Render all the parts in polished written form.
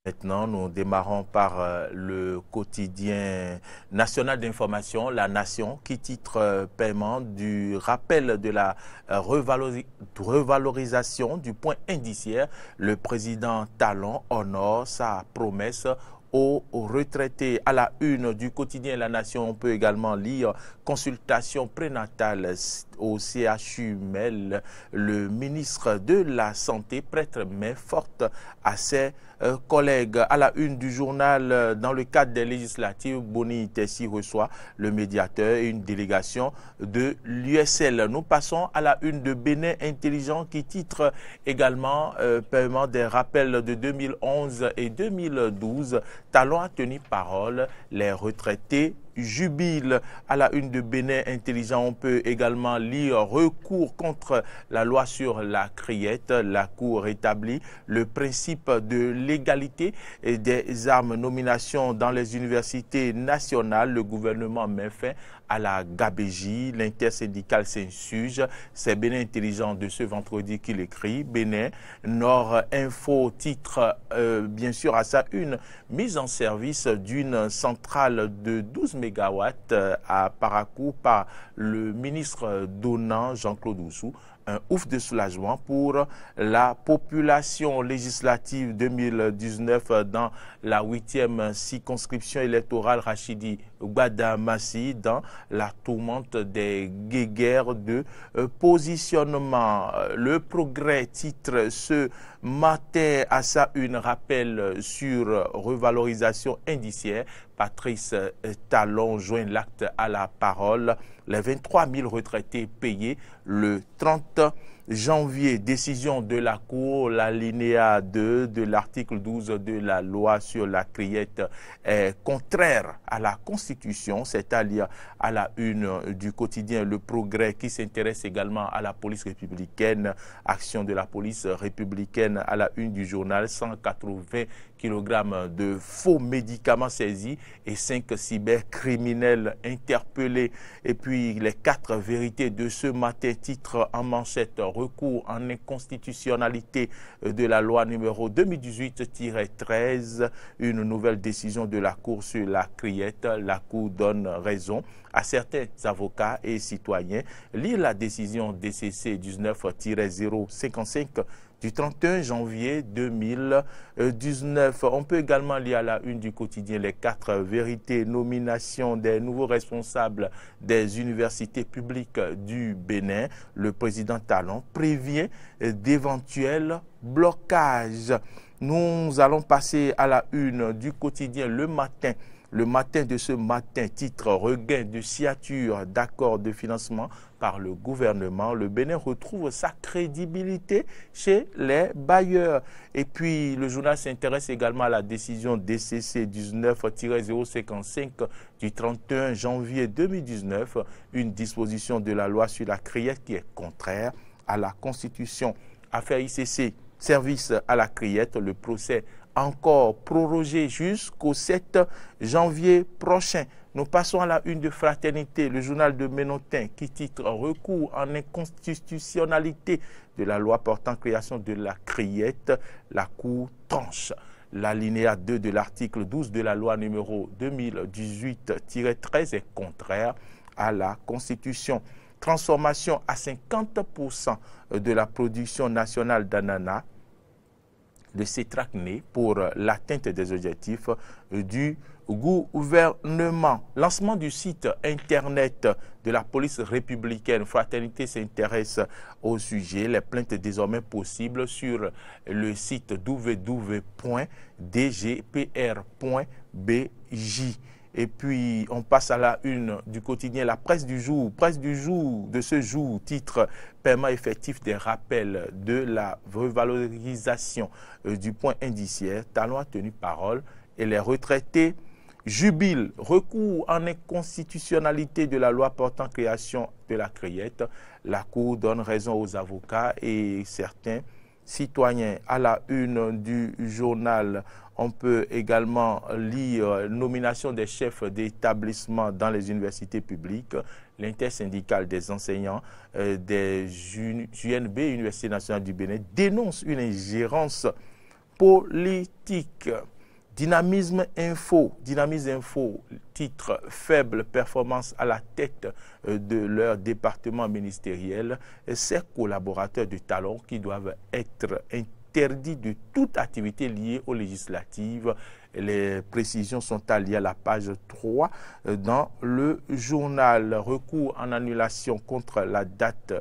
Maintenant, nous démarrons par le quotidien national d'information, La Nation, qui titre paiement du rappel de la revalorisation du point indiciaire. Le président Talon honore sa promesse aux retraités. À la une du quotidien La Nation, on peut également lire consultation prénatale au CHU Mel. Le ministre de la Santé prête main forte à ses collègues. À la une du journal, dans le cadre des législatives, Boni Tessi reçoit le médiateur et une délégation de l'USL. Nous passons à la une de Bénin Intelligent qui titre également paiement des rappels de 2011 et 2012. Talon a tenu parole, les retraités jubilent. À la une de Bénin Intelligent, on peut également lire recours contre la loi sur la criette. La Cour rétablit le principe de l'égalité des armes. Nomination dans les universités nationales. Le gouvernement met fin à la gabégie. L'intersyndicale s'insurge. C'est Bénin Intelligent de ce vendredi qu'il écrit. Bénin Nord Info titre bien sûr à sa une, mise en service d'une centrale de 12 mégawatts à Parakou par le ministre donnant Jean-Claude Oussou. Un ouf de soulagement pour la population. Législative 2019 dans la 8e circonscription électorale Rachidi Gbadamassi dans la tourmente des guéguerres de positionnement. Le Progrès titre ce matin à sa une rappel sur revalorisation indiciaire. Patrice Talon joint l'acte à la parole. Les 23 000 retraités payés le 30 janvier. Décision de la Cour, l'alinéa 2 de l'article 12 de la loi sur la criette est contraire à la Constitution. C'est à lire à la une du quotidien Le Progrès qui s'intéresse également à la police républicaine. Action de la police républicaine à la une du journal. 180 kg de faux médicaments saisis et 5 cybercriminels interpellés. Et puis les 4 vérités de ce matin, titre en manchette, recours en inconstitutionnalité de la loi numéro 2018-13, une nouvelle décision de la Cour sur la criette. La Cour donne raison à certains avocats et citoyens. Lire la décision DCC 19-055 du 31 janvier 2019. On peut également lire à la une du quotidien les 4 vérités, nomination des nouveaux responsables des universités publiques du Bénin. Le président Talon prévient d'éventuels blocages. Nous allons passer à la une du quotidien Le Matin. Le matin de ce matin, titre regain de signature d'accord de financement par le gouvernement. Le Bénin retrouve sa crédibilité chez les bailleurs. Et puis, le journal s'intéresse également à la décision DCC 19-055 du 31 janvier 2019, une disposition de la loi sur la criette qui est contraire à la Constitution. Affaire ICC, service à la criette, le procès encore prorogé jusqu'au 7 janvier prochain. Nous passons à la une de Fraternité, le journal de Ménotin qui titre recours en inconstitutionnalité de la loi portant création de la criette. La Cour tranche. L'alinéa 2 de l'article 12 de la loi numéro 2018-13 est contraire à la Constitution. Transformation à 50% de la production nationale d'ananas de Cétracné pour l'atteinte des objectifs du gouvernement. Lancement du site internet de la police républicaine. Fraternité s'intéresse au sujet. Les plaintes désormais possibles sur le site www.dgpr.bj. Et puis, on passe à la une du quotidien La Presse du jour. Presse du jour de ce jour, titre paiement effectif des rappels de la revalorisation du point indiciaire. Talon a tenu parole et les retraités jubilent. Recours en inconstitutionnalité de la loi portant création de la criette. La Cour donne raison aux avocats et certains citoyens. À la une du journal, on peut également lire nomination des chefs d'établissement dans les universités publiques. L'intersyndicale des enseignants des UNB, Université nationale du Bénin, dénonce une ingérence politique. Dynamisme Info, titre faible performance à la tête de leur département ministériel. Ces collaborateurs de talon qui doivent être interdits de toute activité liée aux législatives. Les précisions sont alliées à la page 3 dans le journal. Recours en annulation contre la date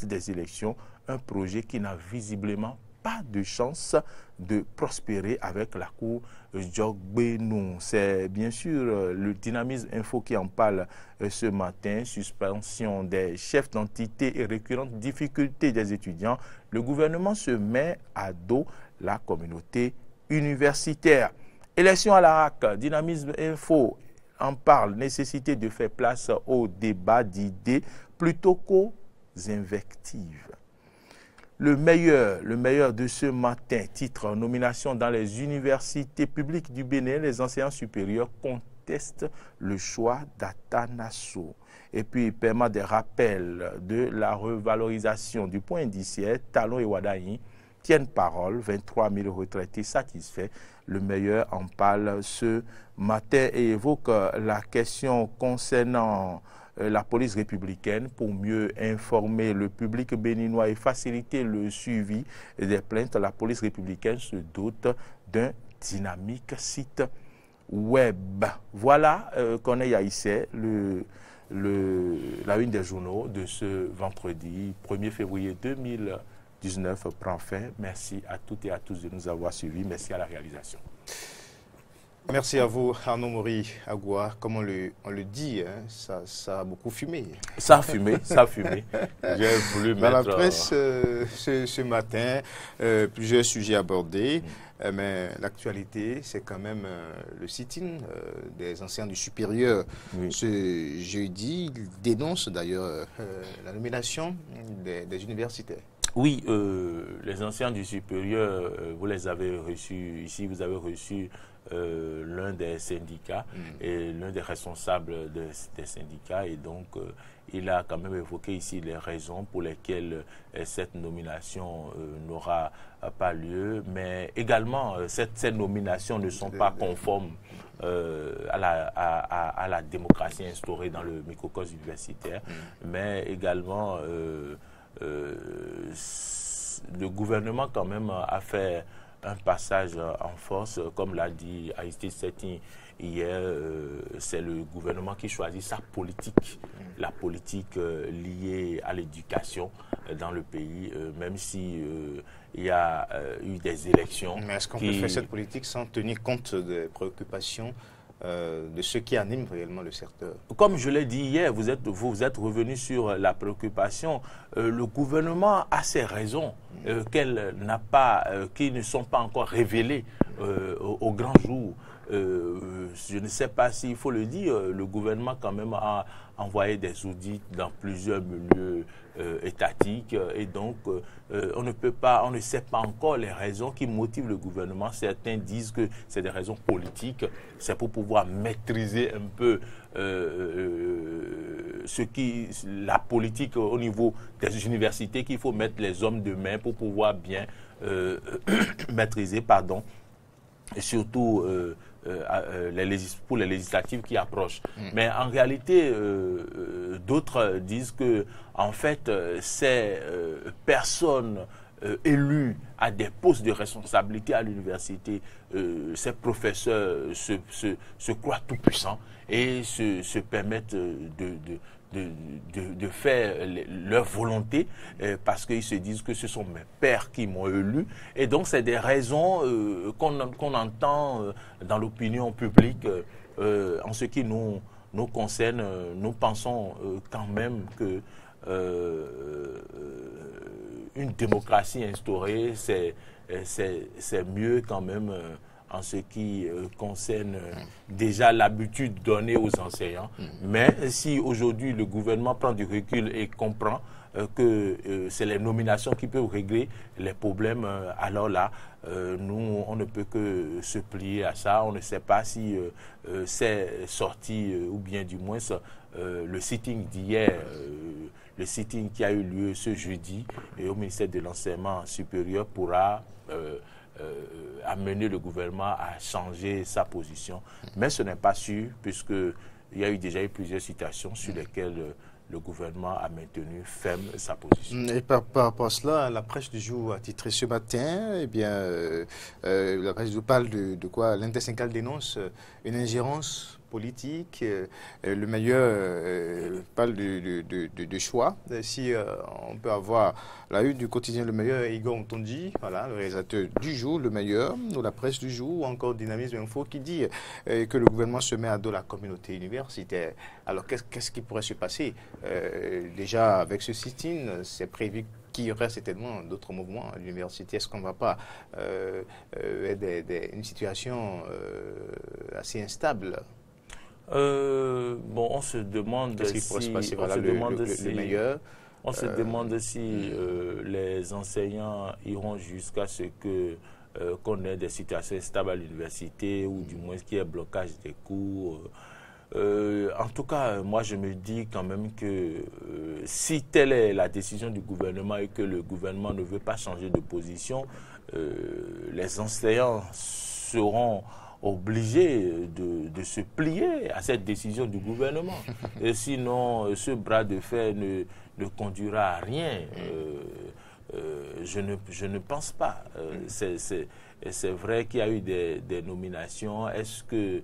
des élections, un projet qui n'a visiblement pas de chance de prospérer avec la Cour Djogbenou. C'est bien sûr le Dynamisme Info qui en parle ce matin. Suspension des chefs d'entité et récurrentes difficultés des étudiants. Le gouvernement se met à dos la communauté universitaire. Élection à l'ARAC, Dynamisme Info en parle. Nécessité de faire place au débat d'idées plutôt qu'aux invectives. Le meilleur de ce matin, titre nomination dans les universités publiques du Bénin, les enseignants supérieurs contestent le choix d'Atanasso. Et puis, permet des rappels de la revalorisation du point indiciaire, Talon et Wadaï tiennent parole, 23 000 retraités satisfaits. Le meilleur en parle ce matin et évoque la question concernant la police républicaine pour mieux informer le public béninois et faciliter le suivi des plaintes. La police républicaine se dote d'un dynamique site web. Voilà qu'on est ici, la une des journaux de ce vendredi 1er février 2019 prend fin. Merci à toutes et à tous de nous avoir suivis. Merci à la réalisation. Merci à vous, Arnaud Mori Agoua. Comme on le dit, hein, ça a beaucoup fumé. Ça a fumé. J'ai voulu dans mettre... la presse, ce matin, plusieurs sujets abordés. Mais l'actualité, c'est quand même le sit-in des anciens du supérieur. Oui. Ce jeudi, il dénonce d'ailleurs la nomination des universitaires. Oui, les anciens du supérieur, vous les avez reçus ici, vous avez reçu l'un des syndicats et l'un des responsables des syndicats, et donc il a quand même évoqué ici les raisons pour lesquelles cette nomination n'aura pas lieu, mais également ces nominations ne sont pas conformes à la démocratie instaurée dans le microcosme universitaire, mais également le gouvernement quand même a fait un passage en force, comme l'a dit Aristide Setin hier, c'est le gouvernement qui choisit sa politique, la politique liée à l'éducation dans le pays, même si il y a eu des élections. Mais est-ce qu'on peut faire cette politique sans tenir compte des préoccupations de ceux qui animent réellement le secteur? Comme je l'ai dit hier, vous êtes revenu sur la préoccupation. Le gouvernement a ses raisons qui ne sont pas encore révélées au grand jour. Je ne sais pas s'il faut le dire, le gouvernement quand même a envoyé des audits dans plusieurs milieux étatiques, et donc on ne sait pas encore les raisons qui motivent le gouvernement. Certains disent que c'est des raisons politiques, c'est pour pouvoir maîtriser un peu la politique au niveau des universités, qu'il faut mettre les hommes de main pour pouvoir bien maîtriser, et surtout pour les législatives qui approchent. Mais en réalité, d'autres disent que, en fait, ces personnes élues à des postes de responsabilité à l'université, ces professeurs se croient tout-puissants et se permettent de faire leur volonté parce qu'ils se disent que ce sont mes pairs qui m'ont élu. Et donc, c'est des raisons qu'on entend dans l'opinion publique. En ce qui nous concerne, nous pensons quand même que une démocratie instaurée, c'est mieux quand même en ce qui concerne déjà l'habitude donnée aux enseignants. Mais si aujourd'hui le gouvernement prend du recul et comprend que c'est les nominations qui peuvent régler les problèmes, alors là, nous, on ne peut que se plier à ça. On ne sait pas si c'est sorti, ou bien du moins le sitting d'hier, le sitting qui a eu lieu ce jeudi et au ministère de l'Enseignement supérieur pourra amené le gouvernement à changer sa position. Mais ce n'est pas sûr, puisqu'il y a déjà eu plusieurs situations sur lesquelles le gouvernement a maintenu ferme sa position. Et par rapport à cela, la presse du jour a titré ce matin, eh bien, la presse du jour parle de quoi? L'intersyndicale dénonce une ingérence politique. Le meilleur parle de choix. Si on peut avoir la une du quotidien Le Meilleur, Igor Ntondi, voilà, le réalisateur du jour, Le Meilleur, ou la presse du jour, ou encore Dynamisme Info, qui dit que le gouvernement se met à dos la communauté universitaire. Alors, qu'est-ce qui pourrait se passer? Déjà, avec ce sit-in, c'est prévu qu'il y aurait certainement d'autres mouvements à l'université. Est-ce qu'on ne va pas une situation assez instable? Bon, on se demande Qu'est-ce qui pourrait se passer? Voilà, le meilleur. On se demande si les enseignants iront jusqu'à ce que qu'on ait des situations stables à l'université, ou du moins qu'il y ait blocage des cours. En tout cas, moi je me dis quand même que si telle est la décision du gouvernement et que le gouvernement ne veut pas changer de position, les enseignants seront obligés de se plier à cette décision du gouvernement. Et sinon, ce bras de fer ne conduira à rien. Je ne pense pas. C'est vrai qu'il y a eu des nominations. Est-ce que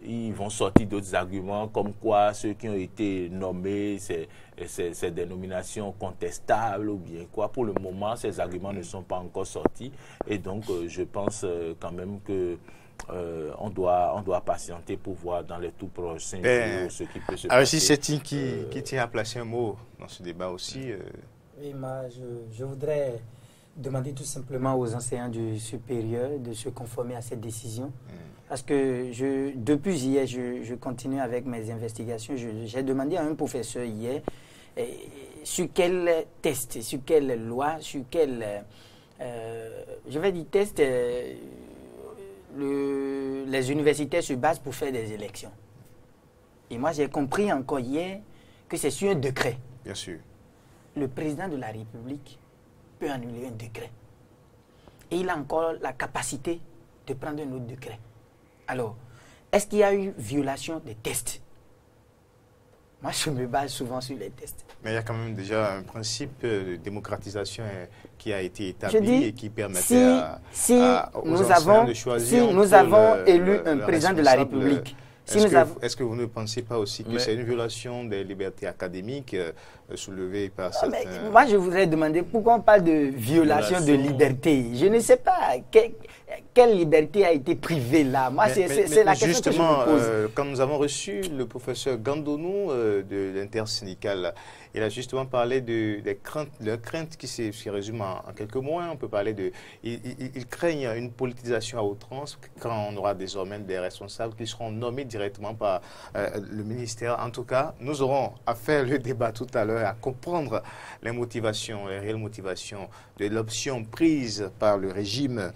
ils vont sortir d'autres arguments comme quoi ceux qui ont été nommés, c'est des nominations contestables ou bien quoi? Pour le moment, ces arguments ne sont pas encore sortis, et donc je pense quand même que on doit patienter pour voir dans les tout prochains jours ce qui peut se passer. Alors si c'est qui tient à placer un mot dans ce débat aussi. Oui, je voudrais demander tout simplement aux enseignants du supérieur de se conformer à cette décision. Parce que depuis hier, je continue avec mes investigations. J'ai demandé à un professeur hier sur quel test, sur quelle loi, sur quel, je vais dire test, les universités se basent pour faire des élections. Et moi, j'ai compris encore hier que c'est sur un décret. Bien sûr. Le président de la République peut annuler un décret. Et il a encore la capacité de prendre un autre décret. Alors, est-ce qu'il y a eu violation des tests? Moi, je me base souvent sur les tests. Mais il y a quand même déjà un principe de démocratisation qui a été établi et qui permettait aux enseignants de choisir. Si nous avons élu un président de la République, est-ce que vous ne pensez pas aussi que c'est une violation des libertés académiques soulevées par certains... Moi, je voudrais demander pourquoi on parle de violation de liberté. Je ne sais pas quelle liberté a été privée là. Moi, c'est la question que je me pose. Quand nous avons reçu le professeur Gandonou de l'intersyndicale, il a justement parlé des craintes qui se résument en quelques mots. On peut parler de... Ils craignent une politisation à outrance quand on aura désormais des responsables qui seront nommés directement par le ministère. En tout cas, nous aurons à faire le débat tout à l'heure, à comprendre les motivations, les réelles motivations de l'option prise par le régime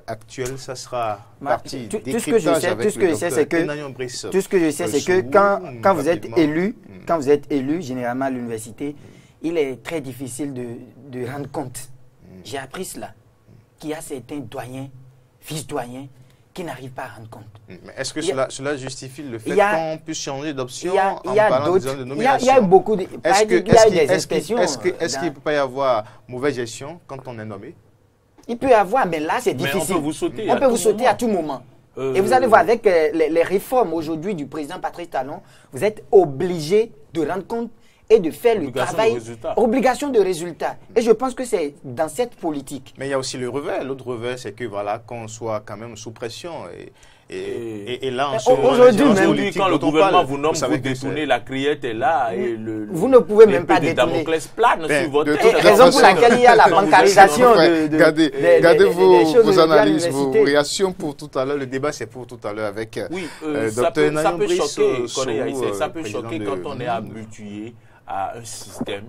actuel. Ça sera partie des cryptages avec le docteur Enagnon Brice. Tout ce que je sais, c'est que quand vous êtes élu, généralement à l'université, il est très difficile de rendre compte. J'ai appris cela, qu'il y a certains doyens, vice-doyens, qui n'arrivent pas à rendre compte. Mais est-ce que cela justifie le fait qu'on puisse changer d'option en parlant de nomination? Il y a beaucoup de... Est-ce qu'il ne peut pas y avoir mauvaise gestion quand on est nommé? Il peut y avoir, mais là c'est difficile. Mais on peut vous sauter. On peut vous sauter à tout moment. Et vous allez voir, avec les réformes aujourd'hui du président Patrice Talon, vous êtes obligé de rendre compte et de faire le travail. Obligation de résultat. Et je pense que c'est dans cette politique. Mais il y a aussi le revers. L'autre revers, c'est que voilà, qu'on soit quand même sous pression. Et là, aujourd'hui, quand le gouvernement vous nomme, vous détournez, la criette est là. Et vous ne pouvez même pas détourner. Plane sur votre tête. Raison pour laquelle il y a la bancarisation Gardez vos analyses, vos réactions pour tout à l'heure. Le débat, c'est pour tout à l'heure avec Dr Enagnon Brice. Ça peut choquer quand on est habitué à un système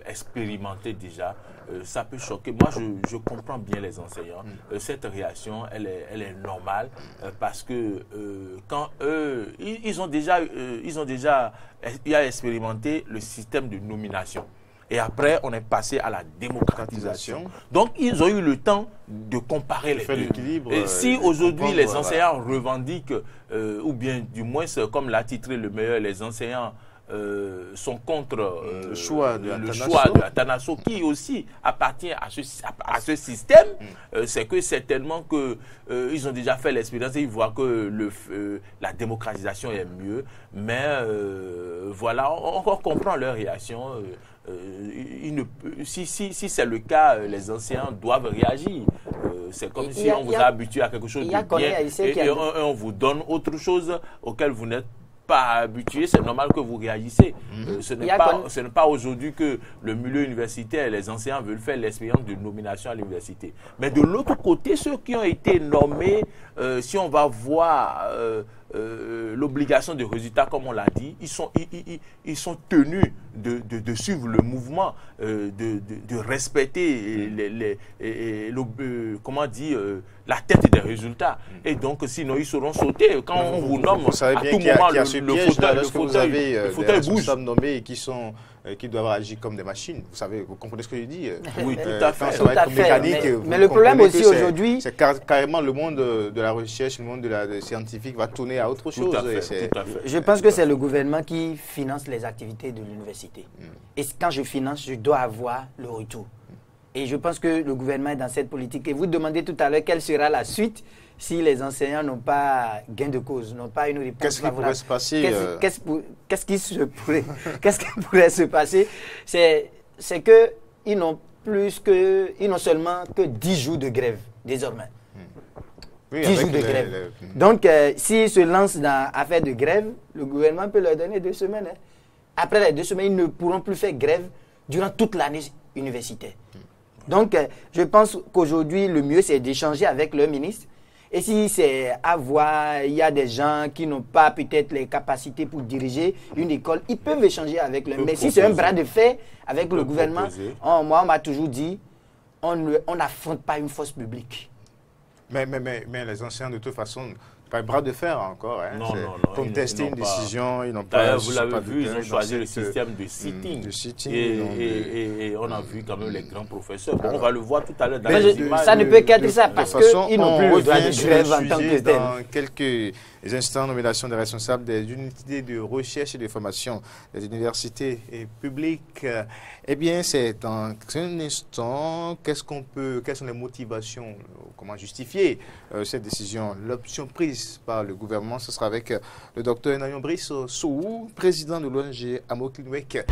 expérimenté déjà. Ça peut choquer. Moi, je comprends bien les enseignants. Cette réaction, elle est normale parce que quand eux, ils ont déjà expérimenté le système de nomination. et après, on est passé à la démocratisation. Donc, ils ont eu le temps de comparer les deux. Et si aujourd'hui, les enseignants revendiquent, ou bien du moins, comme l'a titré le meilleur, les enseignants sont contre le choix de Atanasso, qui aussi appartient à ce système, c'est que certainement que ils ont déjà fait l'expérience et ils voient que la démocratisation est mieux. Mais voilà, on comprend leur réaction. Si c'est le cas, les enseignants doivent réagir. C'est comme si on vous a habitué à quelque chose de bien et on vous donne autre chose auquel vous n'êtes pas habitué, c'est normal que vous réagissez. Ce n'est pas aujourd'hui que le milieu universitaire et les enseignants veulent faire l'expérience de nomination à l'université. Mais de l'autre côté, ceux qui ont été nommés, si on va voir l'obligation de résultats, comme on l'a dit, ils sont tenus de suivre le mouvement, de respecter comment dire, la tête des résultats. Et donc, sinon, ils seront sautés. Quand on vous nomme, à tout moment, le fauteuil bouge. Nommés qui doivent agir comme des machines. Vous comprenez ce que je dis? Oui, tout à fait. Ça va être mécanique. Mais le problème aussi aujourd'hui... C'est carrément le monde de la recherche, le monde de scientifique va tourner à autre chose. Tout à fait. Je pense que c'est le gouvernement qui finance les activités de l'université. Et quand je finance, je dois avoir le retour. Et je pense que le gouvernement est dans cette politique. Et vous demandez tout à l'heure quelle sera la suite si les enseignants n'ont pas gain de cause, n'ont pas une réponse Qu'est-ce qui pourrait se passer Qu'est-ce qui pourrait se passer? C'est qu'ils n'ont seulement que 10 jours de grève désormais. 10 jours de grève. Donc, s'ils se lancent dans l'affaire de grève, le gouvernement peut leur donner 2 semaines. Après les 2 semaines, ils ne pourront plus faire grève durant toute l'année universitaire. Donc, je pense qu'aujourd'hui, le mieux, c'est d'échanger avec le ministre. Et si c'est à voir, il y a des gens qui n'ont pas peut-être les capacités pour diriger une école, ils peuvent échanger avec le ministre. Mais si c'est un bras de fer avec le gouvernement, moi, on m'a toujours dit, on n'affronte pas une force publique. Mais les enseignants, de toute façon, pas un bras de fer encore. Hein. Non. Pour tester une décision, ils n'ont pas... Vous l'avez vu, ils ont choisi le système de sitting. Et on a vu quand même les grands professeurs. Bon, on va le voir tout à l'heure dans les images. Ça ne peut qu'être ça, parce qu'ils n'ont plus le droit de grève en tant que tel. Dans quelques instants, nomination des responsables des unités de recherche et de formation des universités publiques. Eh bien, c'est dans un instant, quelles sont les motivations, comment justifier cette décision, l'option prise par le gouvernement. Ce sera avec le docteur Nayon Brice Sou, président de l'ONG Amoklinwek.